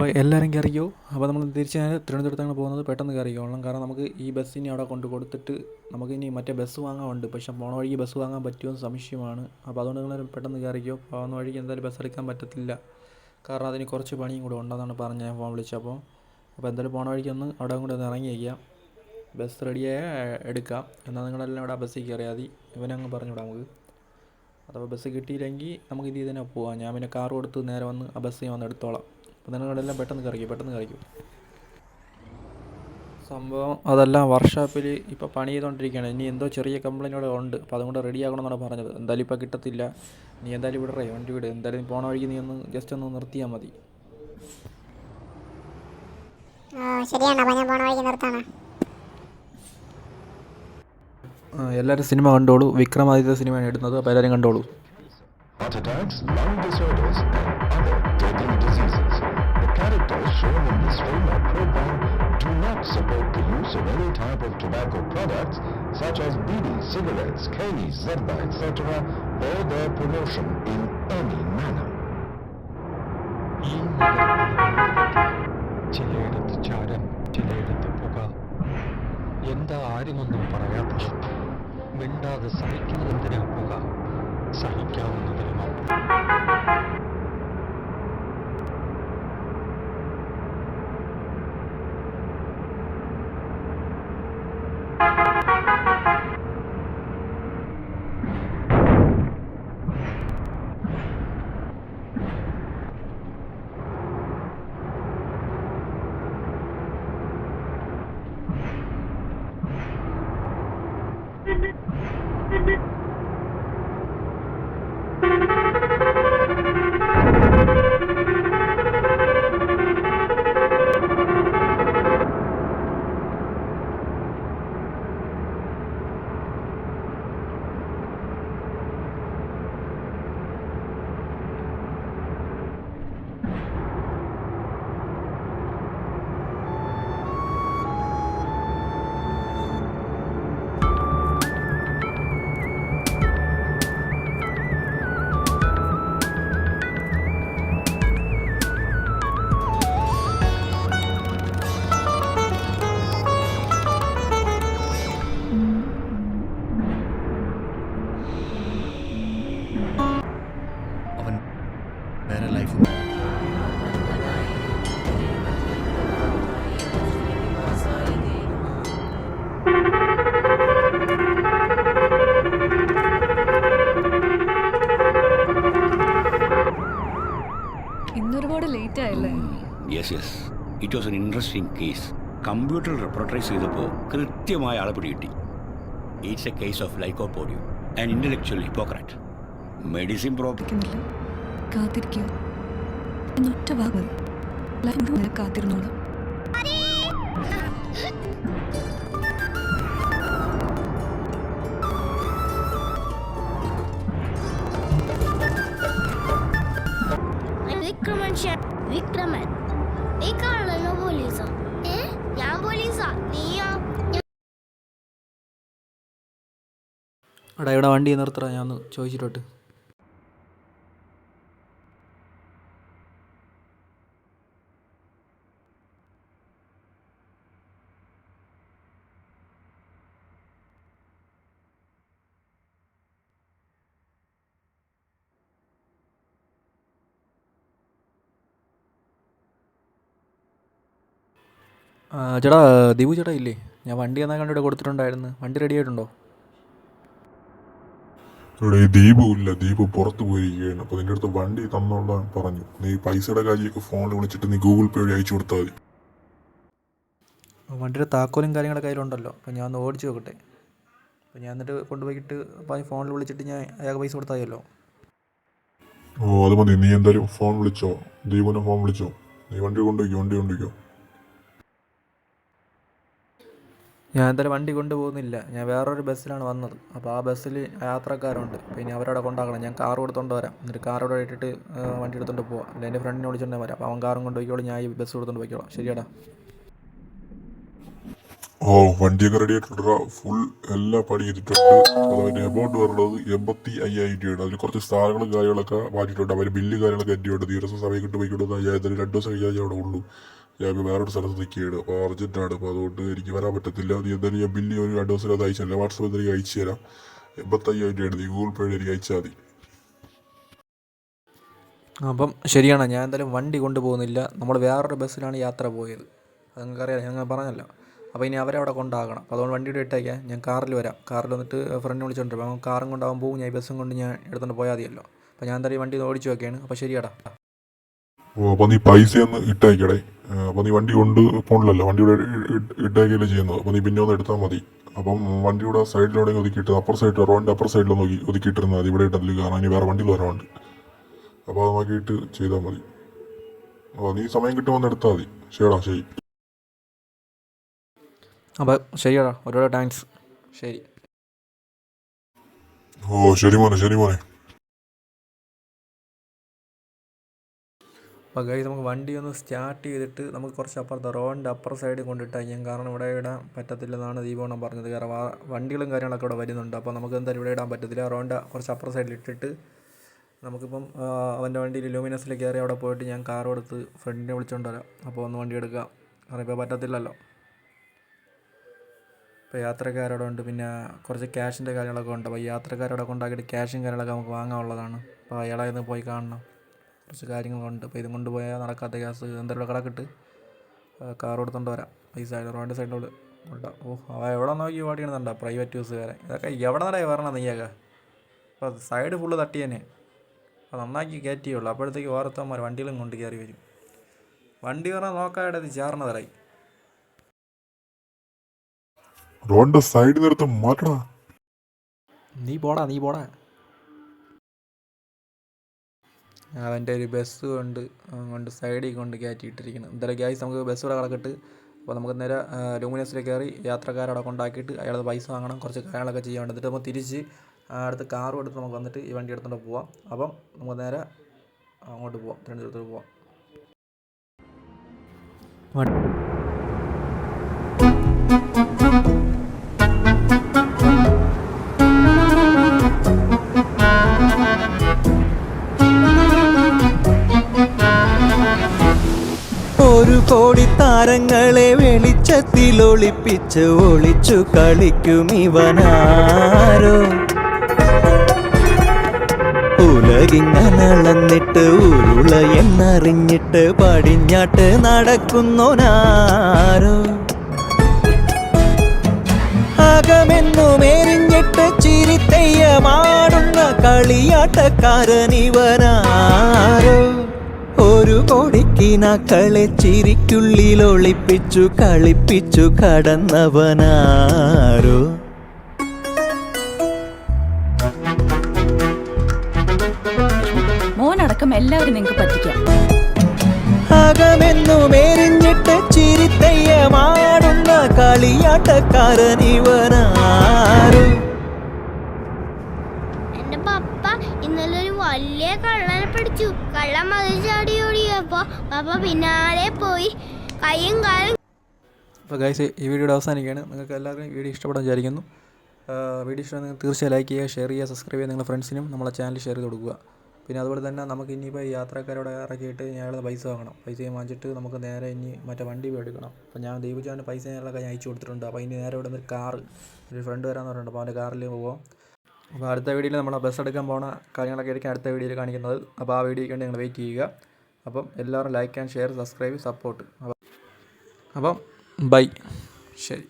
അപ്പോൾ എല്ലാവരും കയറിക്കോ. അപ്പോൾ നമ്മൾ തിരിച്ച് തിരുവനന്തപുരത്താണ് പോകുന്നത്. പെട്ടെന്ന് കയറിക്കോളണം, കാരണം നമുക്ക് ഈ ബസ്സിനി അവിടെ കൊണ്ട് കൊടുത്തിട്ട് നമുക്കിനി മറ്റേ ബസ് വാങ്ങാനുണ്ട്. പക്ഷേ പോണ വഴിക്ക് ബസ് വാങ്ങാൻ പറ്റുമെന്ന് സംശയമാണ്. അപ്പോൾ അതുകൊണ്ട് നിങ്ങൾ പെട്ടെന്ന് കയറിക്കോ. പോകുന്ന വഴിക്ക് എന്തായാലും ബസ് എടുക്കാൻ പറ്റത്തില്ല, കാരണം അതിന് കുറച്ച് പണിയും കൂടെ ഉണ്ടെന്നാണ് പറഞ്ഞത് ഞാൻ ഫോൺ വിളിച്ചപ്പോൾ. അപ്പോൾ എന്തായാലും പോണ വഴിക്കൊന്ന് അവിടെ കൂടെ ഒന്ന് ഇറങ്ങി വയ്ക്കാം. ബസ് റെഡിയായ എടുക്കാം. എന്നാൽ നിങ്ങളെല്ലാം ഇവിടെ ബസ്സിൽ കയറിയാൽ മതി. ഇവനങ്ങ് പറഞ്ഞുവിടാം നമുക്ക്. അഥവാ ബസ് കിട്ടിയില്ലെങ്കിൽ നമുക്ക് ഇതിൽ തന്നെ പോവാം. ഞാൻ പിന്നെ കാർ കൊടുത്ത് നേരെ വന്ന് ആ ബസ്സിൽ വന്ന് എടുത്തോളാം. അപ്പോൾ നിങ്ങളെല്ലാം പെട്ടെന്ന് കറിക്കും. സംഭവം അതെല്ലാം വർക്ക്ഷോപ്പിൽ ഇപ്പോൾ പണി ചെയ്തുകൊണ്ടിരിക്കുകയാണ്. ഇനി എന്തോ ചെറിയ കംപ്ലൈൻറ്റോടെ ഉണ്ട്. അപ്പോൾ അതുകൊണ്ട് റെഡി ആക്കണമെന്നാണ് പറഞ്ഞത്. എന്തായാലും ഇപ്പോൾ കിട്ടത്തില്ല. നീ എന്തായാലും വിടറേ, വണ്ടി വിട്. എന്തായാലും പോണ വഴിക്ക് നീ ഒന്ന് ജസ്റ്റ് ഒന്ന് നിർത്തിയാൽ മതി. എല്ലാവരും സിനിമ കണ്ടോളൂ. വിക്രമാദിത്യ സിനിമയാണ് ഇടുന്നത്. അപ്പോൾ എല്ലാവരും കണ്ടോളൂ. Heart attacks, lung disorders, and other deadly diseases. The characters shown in this film or program do not support the use of any type of tobacco products such as bidi, cigarettes, keni, zarda, etc. or their promotion in any manner. ഈ നഗരത്തിലെ ചിലയിടത്ത് ചാരൻ, ചിലയിടത്ത് പുക. എന്താ ആരുമൊന്നും പറയാത്തത്? മിണ്ടാതെ സഹിക്കുന്നതെന്തിനാ പുക? സഹിക്കാവുന്നതിലും വേറെ ലൈഫ്. ഇന്നൊരുപാട് ലേറ്റ് ആയല്ലേ? Yes it was an interesting case. കമ്പ്യൂട്ടറിൽ റെപ്രട്ടറൈസ് ചെയ്തപ്പോൾ കൃത്യമായ ആളെ പിടികിട്ടി. It's a case of lycopodium and intellectual hypocrite. Medicine കാത്തിരിക്കുക എന്നൊറ്റ വാക്ക് മതി. കാത്തിരുന്നോളാം. വിക്രമൻ ഈ കാണുന്ന പോലീസോ? ഞാൻ പോലീസാ, നീയോ? എടാ ഇവിടെ വണ്ടി നിർത്തറ, ഞാൻ ഒന്ന് ചോദിച്ചിട്ടോട്ട്. ചേട്ടാ, ദീപു ചേട്ടാ ഇല്ലേ? ഞാൻ വണ്ടി എന്നാൽ കണ്ടിവിടെ കൊടുത്തിട്ടുണ്ടായിരുന്നു. വണ്ടി റെഡി ആയിട്ടുണ്ടോ? ഇവിടെ ഈ ദീപു ഇല്ല, ദീപു പുറത്ത് പോയിരിക്കുകയാണ്. അപ്പോൾ നിൻ്റെ അടുത്ത് വണ്ടി തന്നോളാൻ പറഞ്ഞു. നീ പൈസയുടെ കാര്യമൊക്കെ ഫോണിൽ വിളിച്ചിട്ട് നീ ഗൂഗിൾ പേ വഴി അയച്ചു കൊടുത്താൽ മതി. വണ്ടിയുടെ താക്കോലും കാര്യങ്ങളൊക്കെ കയ്യിലുണ്ടല്ലോ. അപ്പോൾ ഞാൻ ഒന്ന് ഓടിച്ച് നോക്കട്ടെ. അപ്പോൾ ഞാൻ എന്നിട്ട് കൊണ്ടുപോയിട്ട് ഫോണിൽ വിളിച്ചിട്ട് ഞാൻ അയാൾക്ക് പൈസ കൊടുത്താൽ മതിയല്ലോ. ഓ അത് മതി. നീ എന്തായാലും ഫോൺ വിളിച്ചോ, ദീപുവിനെ ഫോൺ വിളിച്ചോ. നീ വണ്ടി കൊണ്ടുപോയിക്കോ. ഞാൻ എന്തായാലും വണ്ടി കൊണ്ടുപോകുന്നില്ല. ഞാൻ വേറൊരു ബസ്സിലാണ് വന്നത്. അപ്പോൾ ആ ബസ്സിൽ യാത്രക്കാരുണ്ട്. പിന്നെ അവരവിടെ കൊണ്ടാക്കണം. ഞാൻ കാർ കൊടുത്തോണ്ട് വരാം. എന്നിട്ട് കാർ അവിടെ ഇട്ടിട്ട് വണ്ടി എടുത്തോണ്ട് പോവാം. അല്ല എൻ്റെ ഫ്രണ്ടിനെ വിളിച്ചോണ്ട് വരാം. അപ്പോൾ അവൻ കാറും കൊണ്ടുപോയിക്കോളും, ഞാൻ ഈ ബസ് കൊടുത്തോണ്ട് പോയിക്കോളാം. ശരിയാടാ. ഓ വണ്ടിയൊക്കെ റെഡി ആയിട്ടുണ്ട്. ഫുൾ എല്ലാ പണി ചെയ്തിട്ടുണ്ട്. അപ്പോൾ അതിൻ്റെ എമൗണ്ട് പറയുന്നത് 75,000 രൂപയാണ്. അതിൽ കുറച്ച് സാധനങ്ങളും കാര്യങ്ങളൊക്കെ മാറ്റിയിട്ടുണ്ട്. അവർ ബില്ല് കാര്യങ്ങളൊക്കെ എത്തിയിട്ടുണ്ട്. ദിവസം സമയം കിട്ടി പോയിക്കൊണ്ടെന്ന് ഞാൻ എന്തായാലും 2 ദിവസം കഴിഞ്ഞാൽ അവിടെ ഉള്ളൂ. ഞാൻ ഇപ്പോൾ വേറൊരു സ്ഥലത്ത് നിൽക്കുകയാണ്. അപ്പോൾ അർജൻറ്റാണ്. അപ്പോൾ അതുകൊണ്ട് എനിക്ക് വരാൻ പറ്റത്തില്ല. നീ എന്തായാലും ഞാൻ ബില്ല് ഒരു 2 ദിവസം അത് അയച്ചു തരാം. വാട്സപ്പ് എന്തായാലും അയച്ചു തരാം. 85,000 രൂപയാണ്. നീ ഗൂഗിൾ പേ എനിക്ക് അയച്ചാൽ മതി. അപ്പം ശരിയാണ്, ഞാൻ എന്തായാലും വണ്ടി കൊണ്ടുപോകുന്നില്ല. നമ്മൾ വേറൊരു ബസ്സിലാണ് യാത്ര പോയത്. അത് നിങ്ങൾക്കറിയാം, ഞങ്ങൾ പറഞ്ഞല്ലോ. അപ്പോൾ ഇനി അവരെ അവിടെ കൊണ്ടാകണം. അപ്പോൾ അതുകൊണ്ട് വണ്ടിയുടെ ഇട്ടേക്കാം. ഞാൻ കാറിൽ വരാം. കാറിൽ വന്നിട്ട് ഫ്രണ്ട് വിളിച്ചോണ്ടിരിക്കും. അപ്പോൾ കാറും കൊണ്ടാകും പോകും. ഞാൻ ഈ ബസ്സും കൊണ്ട് ഞാൻ എടുത്തുകൊണ്ട് പോയാൽ മതിയല്ലോ. അപ്പോൾ ഞാൻ എന്തായാലും ഈ വണ്ടി ഓടിച്ചു വെക്കുകയാണ്. അപ്പോൾ ശരിയാടാ. ഓ അപ്പോൾ നീ പൈസ ഒന്ന് ഇട്ടയക്കടേ. അപ്പോൾ നീ വണ്ടി കൊണ്ട് പോകണില്ലല്ലോ, വണ്ടിയുടെ ഇട്ടയക്കല്ലേ ചെയ്യുന്നത്. അപ്പോൾ നീ പിന്നെ ഒന്ന് എടുത്താൽ മതി. അപ്പം വണ്ടിയുടെ സൈഡിലോടെങ്കിൽ ഒതുക്കിയിട്ട് അപ്പർ സൈഡ് റോഡിൻ്റെ അപ്പർ സൈഡിലൊന്ന് ഒതുക്കിയിട്ടിരുന്നാൽ മതി. ഇവിടെ ഇട്ടതിൽ കാരണം ഇനി വേറെ വണ്ടിയിൽ വരാനുണ്ട്. അപ്പോൾ അത് നോക്കിയിട്ട് ചെയ്താൽ മതി. അപ്പോൾ നീ സമയം കിട്ടുമ്പോൾ ഒന്ന് എടുത്താൽ മതി. ശരിടാ, ശരി. അപ്പോൾ ശരിയാടാ, ഒരുപാട് താങ്ക്സ്. ശരി. ഓ ശരി മോനെ, ശരി മോനെ. അപ്പോൾ ഗൈസ് നമുക്ക് വണ്ടി ഒന്ന് സ്റ്റാർട്ട് ചെയ്തിട്ട് നമുക്ക് കുറച്ച് അപ്പുറത്ത് റോഡിൻ്റെ അപ്പുറ സൈഡിൽ കൊണ്ടിട്ടയക്കാം. കാരണം ഇവിടെ ഇടാൻ പറ്റത്തില്ലെന്നാണ് ദീപോണം പറഞ്ഞത്. കാരണം വണ്ടികളും കാര്യങ്ങളൊക്കെ ഇവിടെ വരുന്നുണ്ട്. അപ്പോൾ നമുക്ക് എന്തായാലും ഇവിടെ ഇടാൻ പറ്റത്തില്ല. റോഡിൻ്റെ കുറച്ച് അപ്പുറ സൈഡിൽ ഇട്ടിട്ട് നമുക്കിപ്പം അവൻ്റെ വണ്ടിയിൽ ലൂമിനസിൽ കയറി അവിടെ പോയിട്ട് ഞാൻ കാർ കൊടുത്ത് ഫ്രണ്ടിനെ വിളിച്ചുകൊണ്ട് വരാം. അപ്പോൾ ഒന്ന് വണ്ടി എടുക്കാം. കാരണം ഇപ്പോൾ പറ്റത്തില്ലല്ലോ. ഇപ്പോൾ യാത്രക്കാരവിടെ ഉണ്ട്. പിന്നെ കുറച്ച് ക്യാഷിൻ്റെ കാര്യങ്ങളൊക്കെ ഉണ്ട്. അപ്പോൾ ഈ യാത്രക്കാരവിടെ കൊണ്ടാക്കിയിട്ട് ക്യാഷും കാര്യങ്ങളൊക്കെ നമുക്ക് വാങ്ങാനുള്ളതാണ്. അപ്പോൾ അയാളെ ഒന്ന് പോയി കാണണം. കുറച്ച് കാര്യങ്ങളുണ്ട്. അപ്പോൾ ഇതും കൊണ്ടുപോയാൽ നടക്കാത്ത ഗ്യാസ് എന്തെങ്കിലും കിടക്കിട്ട് കാർ കൊടുത്തോണ്ട് വരാം. ഈ സൈഡ് റോഡിൻ്റെ സൈഡിലോട് കൊണ്ടാ. ഓ അവ എവിടെ നോക്കി ഓടിയണമെന്നുണ്ടോ പ്രൈവറ്റ് യൂസുകാരെ. ഇതൊക്കെ എവിടെ നിന്നേ വരണം നീയൊക്കെ. അപ്പോൾ സൈഡ് ഫുള്ള് തട്ടിയനെ. അപ്പോൾ നന്നാക്കി കയറ്റിയുള്ളൂ. അപ്പോഴത്തേക്ക് ഓർത്തന്മാർ വണ്ടിയിലും കൊണ്ട് കയറി വരും. വണ്ടി പറഞ്ഞാൽ നോക്കാതെ ഇത് ചേർന്നതരായി. റോഡിന്റെ സൈഡ് നിർത്ത് മാറ്റടാ. നീ പോടാ. അവൻ്റെ ഒരു ബസ് കൊണ്ട് സൈഡിൽ കൊണ്ട് കയറ്റിയിട്ടിരിക്കണം. എന്തായാലും ഗ്യാസ് നമുക്ക് ബസ് ഇവിടെ കിടക്കിട്ട്. അപ്പോൾ നമുക്ക് നേരെ ലൂമിനസിൽ കയറി യാത്രക്കാരവിടെ കൊണ്ടാക്കിയിട്ട് അയാളത് പൈസ വാങ്ങണം. കുറച്ച് കാര്യങ്ങളൊക്കെ ചെയ്യാൻ വേണ്ടി. എന്നിട്ട് നമുക്ക് തിരിച്ച് അടുത്ത് കാറും എടുത്ത് നമുക്ക് വന്നിട്ട് ഈ വണ്ടി എടുത്തുകൊണ്ട് പോവാം. അപ്പം നമുക്ക് നേരെ അങ്ങോട്ട് പോവാം, തിരുവനന്തപുരത്തോട്ട് പോവാം. ഒരു കോടി താരങ്ങളെ വെളിച്ചത്തിൽ ഒളിപ്പിച്ച് ഒളിച്ചു കളിക്കും ഇവനാരോ. ഉലകിങ്ങനളന്നിട്ട് ഉരുള എന്നറിഞ്ഞിട്ട് പടിഞ്ഞാട്ട് നടക്കുന്നോനാരോ. അകമെന്നുമെരിഞ്ഞിട്ട് ചിരിത്തെയ്യമാടുന്ന കളിയാട്ടക്കാരനിവനാരോ. ഒരു കോടിക്കിനാക്കളെ ചിരിക്കുള്ളിൽ ഒളിപ്പിച്ചു കളിപ്പിച്ചു കടന്നവനാരോ. മോനടക്കം എല്ലാവരും നിങ്ങൾക്ക് പറ്റിക്കാം. അകമെന്നുമെരിഞ്ഞിട്ട് ചിരിത്തെയ്യമാടുന്ന കളിയാട്ടക്കാരനിവനാരോ. എന്റെ പപ്പ ഇന്നലെ ഒരു വലിയ കള്ളനെ പിടിച്ചു. കള്ളൻ മതിൽ ചാടി ഓടിയപ്പോ പപ്പ പിന്നാലെ പോയി കൈയും കാലും. അപ്പോൾ ഗൈസ് ഈ വീഡിയോയുടെ അവസാനിക്കുകയാണ്. നിങ്ങൾക്ക് എല്ലാവർക്കും വീഡിയോ ഇഷ്ടപ്പെടാൻ വിചാരിക്കുന്നു. വീഡിയോ ഇഷ്ടം നിങ്ങൾ തീർച്ചയായും ലൈക്ക് ചെയ്യുക, ഷെയർ ചെയ്യുക, സബ്സ്ക്രൈബ് ചെയ്യുക. നിങ്ങളുടെ ഫ്രണ്ട്സിനും നമ്മളെ ചാനൽ ഷെയർ ചെയ്ത് കൊടുക്കുക. പിന്നെ അതുപോലെ തന്നെ നമുക്ക് ഇനിയിപ്പോൾ യാത്രക്കാരോടെ ഇറക്കിയിട്ട് ഞങ്ങൾ പൈസ വാങ്ങണം. പൈസയും വാങ്ങിച്ചിട്ട് നമുക്ക് നേരെ ഇനി മറ്റേ വണ്ടി എടുക്കണം. അപ്പോൾ ഞാൻ ദീപുചാൻ്റെ പൈസ ഞാനൊക്കെ ഞാൻ അയച്ചു കൊടുത്തിട്ടുണ്ട്. അപ്പോൾ ഇനി നേരെ ഇവിടെ നിന്ന് ഒരു ഫ്രണ്ട് വരാമെന്ന് പറഞ്ഞിട്ടുണ്ട്. അപ്പോൾ അവൻ്റെ കാറിൽ പോകാം. അപ്പോൾ അടുത്ത വീഡിയോയിൽ നമ്മൾ ബസ് എടുക്കാൻ പോകുന്ന കാര്യങ്ങളൊക്കെ ആയിരിക്കും അടുത്ത വീഡിയോയിൽ കാണിക്കുന്നത്. അപ്പോൾ ആ വീഡിയോയ്ക്ക് വേണ്ടി നിങ്ങൾ വെയിറ്റ് ചെയ്യുക. അപ്പം എല്ലാവരും like and share, subscribe, support. അപ്പം ബൈ. ശരി.